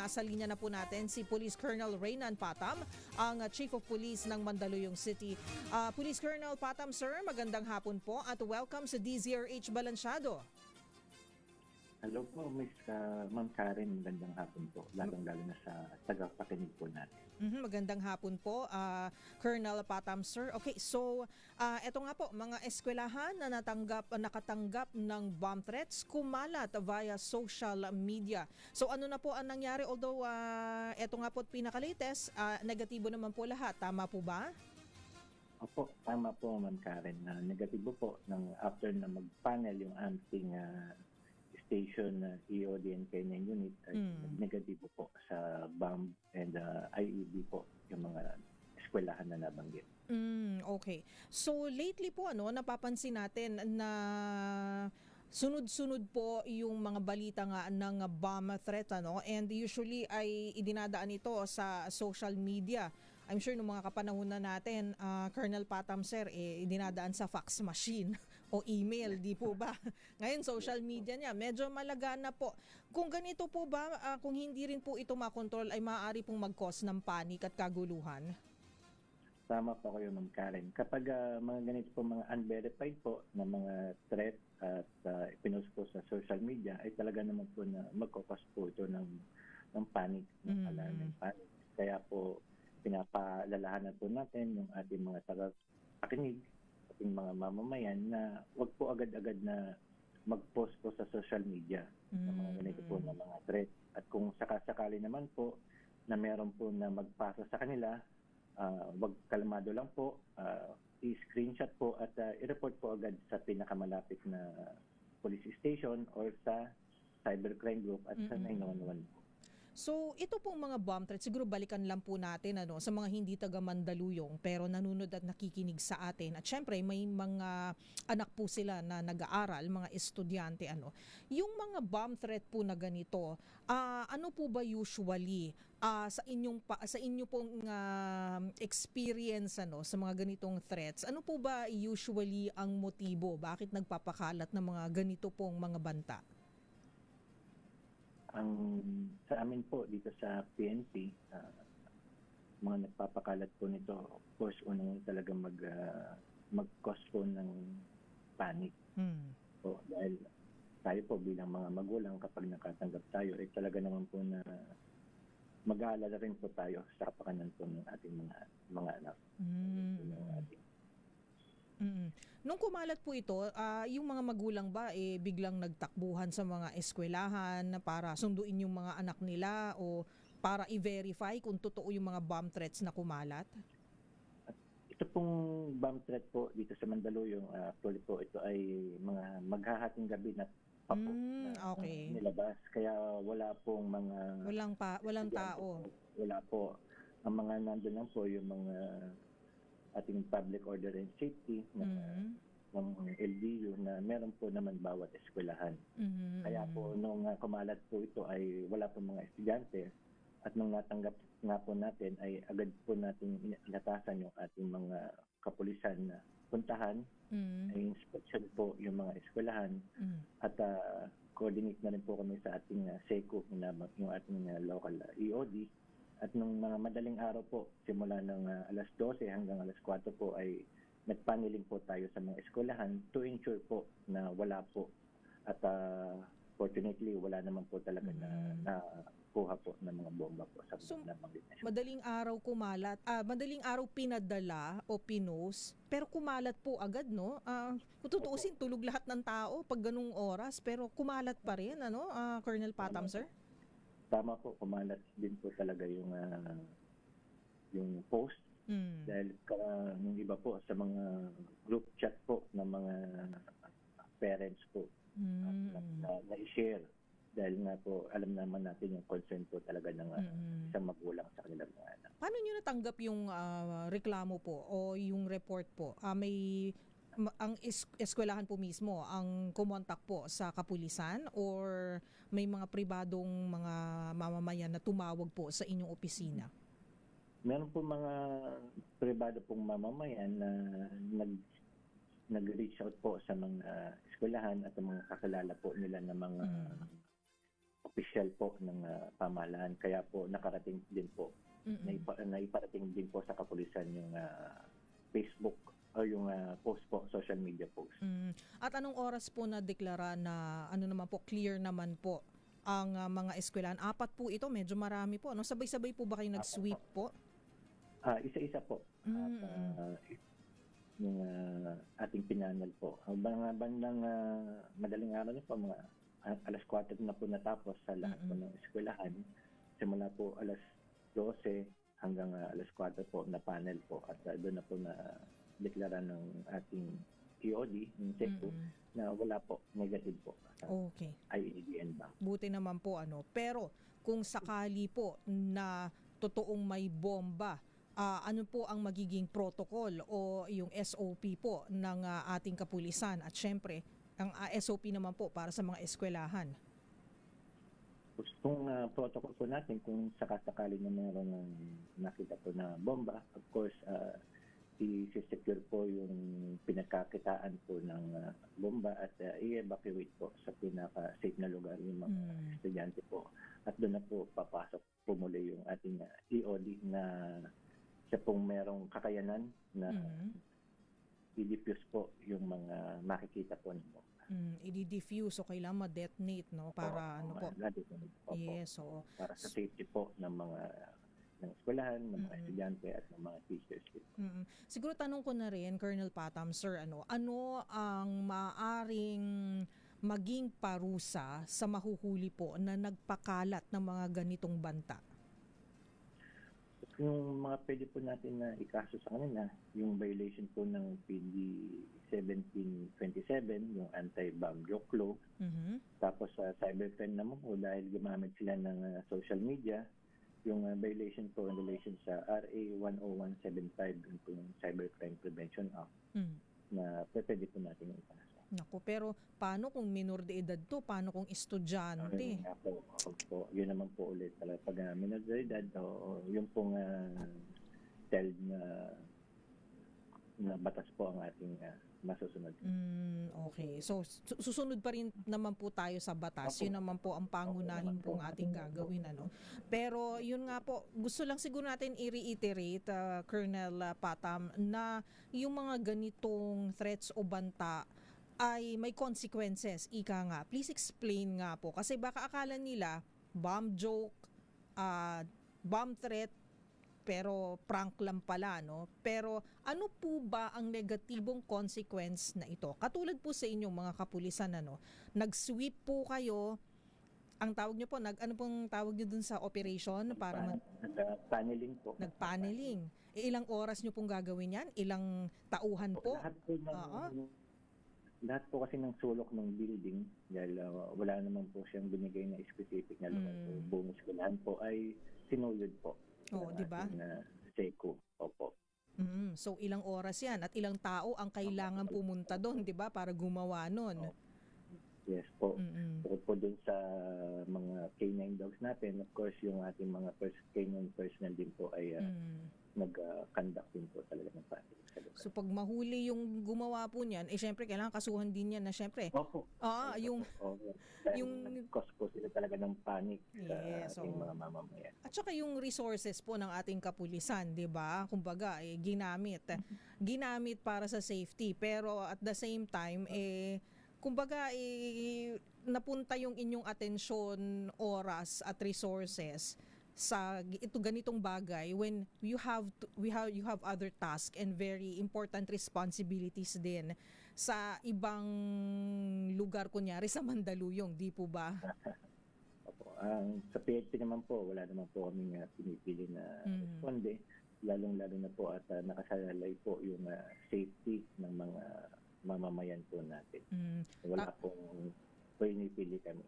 nasa linya na po natin si Police Colonel Reynan Patam, ang Chief of Police ng Mandaluyong City. Police Colonel Patam, sir, magandang hapon po at welcome sa DZRH Balansyado. Hello po, Ma'am Karen. Magandang hapon po. Lalong-lalo na sa tagapakinig po natin. Magandang hapon po, Colonel Patam, sir. Okay, so eto nga po, mga eskwelahan na nakatanggap ng bomb threats kumalat via social media. So ano na po ang nangyari? Although eto nga po pinaka-latest, negatibo naman po lahat. Tama po ba? Opo, tama po, Ma'am Karen. Negatibo po after na mag-panel yung ating station EOD and K9 unit ay negatibo po sa bomb and IED po yung mga eskwelahan na nabanggit. Okay. So lately po napapansin natin na sunod-sunod po yung mga balita nga ng bomb threat and usually ay idinadaan ito sa social media. I'm sure nung mga kapanahon na natin, Colonel Patam, sir, dinadaan sa fax machine o email, di po ba? Ngayon, social media niya, medyo malaga na po. Kung ganito po ba, kung hindi rin po ito makontrol, ay maaari pong mag-cause ng panic at kaguluhan? Tama po kayo, Ma'am Karen. Kapag mga ganito po, mga unverified po na mga threat at ipinost po sa social media, ay talaga naman po na magkakos po ito ng panic, ng alarm ng panic. Kaya po, pinapaalalahanan po natin yung ating mga tagapakinig, ating mga mamamayan na wag po agad-agad na mag-post po sa social media ng mga ganito po na mga threat. At kung sakasakali naman po na meron po na magpasa sa kanila, wag kalmado lang po, i-screenshot po at i-report po agad sa pinakamalapit na police station or sa cybercrime group at sa 911 po. So, ito pong mga bomb threats, siguro balikan lang po natin sa mga hindi taga Mandaluyong pero nanonood at nakikinig sa atin. At syempre, may mga anak po sila na nag-aaral, mga estudyante. Yung mga bomb threat po na ganito, ano po ba usually sa inyo pong experience sa mga ganitong threats? Ano po ba usually ang motibo? Bakit nagpapakalat ng mga ganito pong mga banta? Sa amin po dito sa PNP, mga nagpapakalat po nito, of course, unang talagang mag-cause po ng panic. So, dahil tayo po bilang mga magulang, kapag nakatanggap tayo, ay talaga naman po na mag-aalala rin po tayo sa kapakanan po ng ating mga anak. Nung kumalat po ito, yung mga magulang ba biglang nagtakbuhan sa mga eskwelahan para sunduin yung mga anak nila o para i-verify kung totoo yung mga bomb threats na kumalat? At ito pong bomb threat po dito sa Mandaluyong, actually po ito ay mga maghahating gabi na pa po okay. nilabas. Kaya wala pong mga... Walang tao. Wala po. Ang mga nandun lang po yung mga ating public order and safety ng LGU na meron po naman bawat eskwelahan. Kaya po nung kumalat po ito ay wala po mga estudyante at nung natanggap nga po natin ay agad po natin inatasan yung ating mga kapulisan na puntahan, ay inspection po yung mga eskwelahan at coordinate na rin po kami sa ating SECO, yung ating local EOD. At nung mga madaling araw po, simula ng alas 12 hanggang alas 4 po ay nagpaneling po tayo sa mga eskwelahan to ensure po na wala po. At fortunately, wala naman po talaga na nakuha po ng mga bomba po sa mga eskwelahan. Madaling araw kumalat, madaling araw pinadala o pinost, pero kumalat po agad, no? Kung tutuusin, tulog lahat ng tao pag ganung oras, pero kumalat pa rin, Colonel Patam, sir? Tama po, kumalat din po talaga yung post. Dahil yung iba po sa mga group chat po ng mga parents po na i-share. Dahil nga po, alam naman natin yung concern po talaga ng isang magulang sa kanilang mga anak. Paano nyo natanggap yung reklamo po o yung report po? Ang eskwelahan po mismo ang kumontak po sa kapulisan or may mga pribadong mga mamamayan na tumawag po sa inyong opisina? Meron po mga pribado pong mamamayan na nag-reach out po sa mga eskwelahan at mga kakilala po nila ng mga opisyal po ng pamahalaan. Kaya po nakarating din po, naiparating din po sa kapulisan yung Facebook o yung post po, social media post. At anong oras po na deklara na ano naman po, clear naman po ang mga eskwelahan? 4 po ito, medyo marami po. Ano? Sabay-sabay po ba kayo nag-sweep po? Isa-isa po. At yung ating pinanal po. Bandang madaling araw na po, mga alas 4 na po natapos sa lahat po ng eskwelahan. Simula po alas 12 hanggang alas 4 po na panel po. At doon na po na deklara ng ating EOD, ng SECO, na wala po, negative po. Okay. IADN Bank. Buti naman po ano. Pero kung sakali po na totoong may bomba, ano po ang magiging protocol o yung SOP po ng ating kapulisan at syempre ang SOP naman po para sa mga eskwelahan? Kung protocol po natin, kung sakasakali na mayroon ng nakita po na bomba, of course, i-secure po yung pinagkakitaan po ng bomba at i-evacuate po sa pinaka-safe na lugar yung mga estudyante po. At doon na po papasok po muli yung ating EOD na siya pong merong kakayanan na i-diffuse po yung mga makikita po ng bomba. I-diffuse o kailangan ma-detonate, no? Para ano po? Yes, so para sa safety po ng mga ng eskwelahan, ng mga estudyante at ng mga teachers. Siguro tanong ko na rin, Colonel Patam, sir, ano ang maaring maging parusa sa mahuhuli po na nagpakalat ng mga ganitong banta? Yung mga pwede po natin na ikaso sa kanila, yung violation po ng PD 1727, yung anti-bomb joke law. Tapos sa cybercrime naman po, dahil gumamit sila ng social media, yung violation po in relation sa RA 10175, yung po yung Cybercrime Prevention Act, na pwede po natin ikaso. Naku, pero paano kung minor de edad to? Paano kung estudyante? Yun naman po ulit. Pag minor de edad, yung pong child na batas po ang ating masusunod. Okay. So, susunod pa rin naman po tayo sa batas. Yun naman po ang pangunahin pong ating gagawin. Ano? Pero yun nga po, gusto lang siguro natin i-reiterate, Colonel Patam, na yung mga ganitong threats o banta ay may consequences, ika nga. Please explain nga po. Kasi baka akala nila, bomb joke, bomb threat, pero prank lang pala, no? Pero ano po ba ang negatibong consequence na ito? Katulad po sa inyong mga kapulisan, ano? Nag-sweep po kayo, ang tawag nyo po, ano pong tawag nyo dun sa operation? Para paneling po. Nag-paneling. Ilang oras nyo pong gagawin yan? Ilang tauhan po? Lahat po kasi ng sulok ng building, dahil wala naman po siyang binigay na specific na lugar. Buong eskwelahan po ay sinuyod po. Di ba? SECO. Opo. So ilang oras yan at ilang tao ang kailangan pumunta doon, di ba? Para gumawa nun. Yes po. Bukod po dun sa mga K9 dogs natin, of course, yung ating mga K9 personnel din po ay nag-conduct din po talaga ng patrol. So pag mahuli yung gumawa po niyan, syempre kailangan kasuhan din yan na syempre. Opo. Yung cause po sila talaga ng panic sa ating mga mamamayan. At saka yung resources po ng ating kapulisan, 'di ba? Kumbaga ginamit para sa safety, pero at the same time kumbaga napunta yung inyong atensyon, oras at resources sa ganitong bagay when you have other tasks and very important responsibilities din sa ibang lugar, kunyari sa Mandaluyong, di po ba? Opo. Sa PNP naman po, wala naman po kaming pinipili na responde, lalong-lalo na po at nakasalalay po yung safety ng mga mamamayan po natin. Wala pong pinipili kami.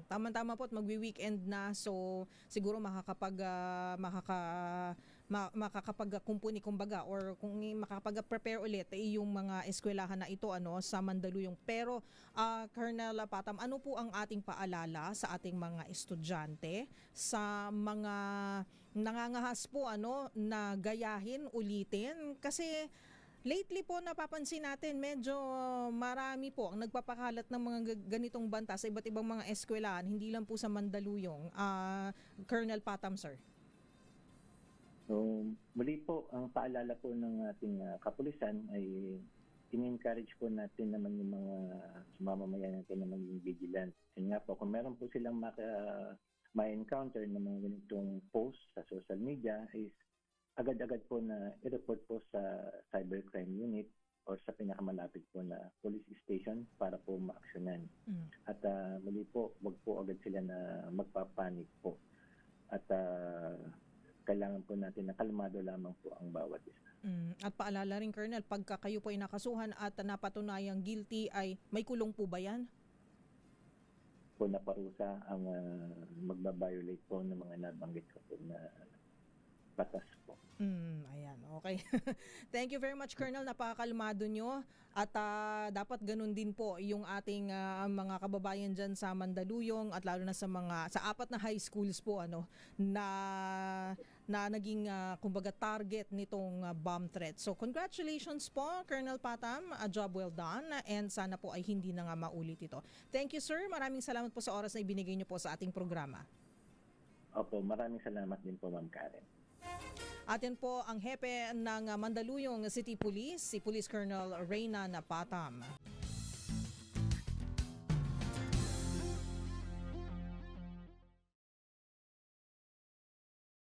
Tama-tama po at magwi-weekend na, so siguro makakapag-kumpuni kumbaga or kung makakapag-prepare ulit yung mga eskwelahan na ito sa Mandaluyong. Pero Colonel Patam, ano po ang ating paalala sa ating mga estudyante, sa mga nangangahas po na gayahin, ulitin, kasi Lately po napapansin natin medyo marami po ang nagpapakalat ng mga ganitong banta sa iba't ibang mga eskwelahan, hindi lang po sa Mandaluyong. Colonel Patam, sir. So, muli po, ang paalala po ng ating kapulisan ay in-encourage po natin naman yung mga mamamayan natin na maging vigilant. Kasi nga po, kung meron po silang ma-encounter ng mga ganitong post sa social media, is agad-agad po na i-report po sa cybercrime unit or sa pinakamalapit po na police station para po maaksyonan. At muli po, wag po agad sila na magpapanik po. At kailangan po natin na kalmado lamang po ang bawat isa. At paalala rin, Colonel, pagka kayo po ay nakasuhan at napatunayang guilty, ay may kulong po ba yan? Po na parusa ang magbabiolate po ng mga nabanggit ko po na batas po. Ayan, okay. Thank you very much, Colonel. Napakakalmado nyo. At dapat ganun din po yung ating mga kababayan dyan sa Mandaluyong at lalo na sa 4 na high schools po na naging kumbaga target nitong bomb threat. So congratulations po, Colonel Patam. A job well done and sana po ay hindi na nga maulit ito. Thank you, sir. Maraming salamat po sa oras na ibinigay nyo po sa ating programa. Opo, maraming salamat din po, Ma'am Karen. Atin po ang hepe ng Mandaluyong City Police, si Police Colonel Reyna Patam.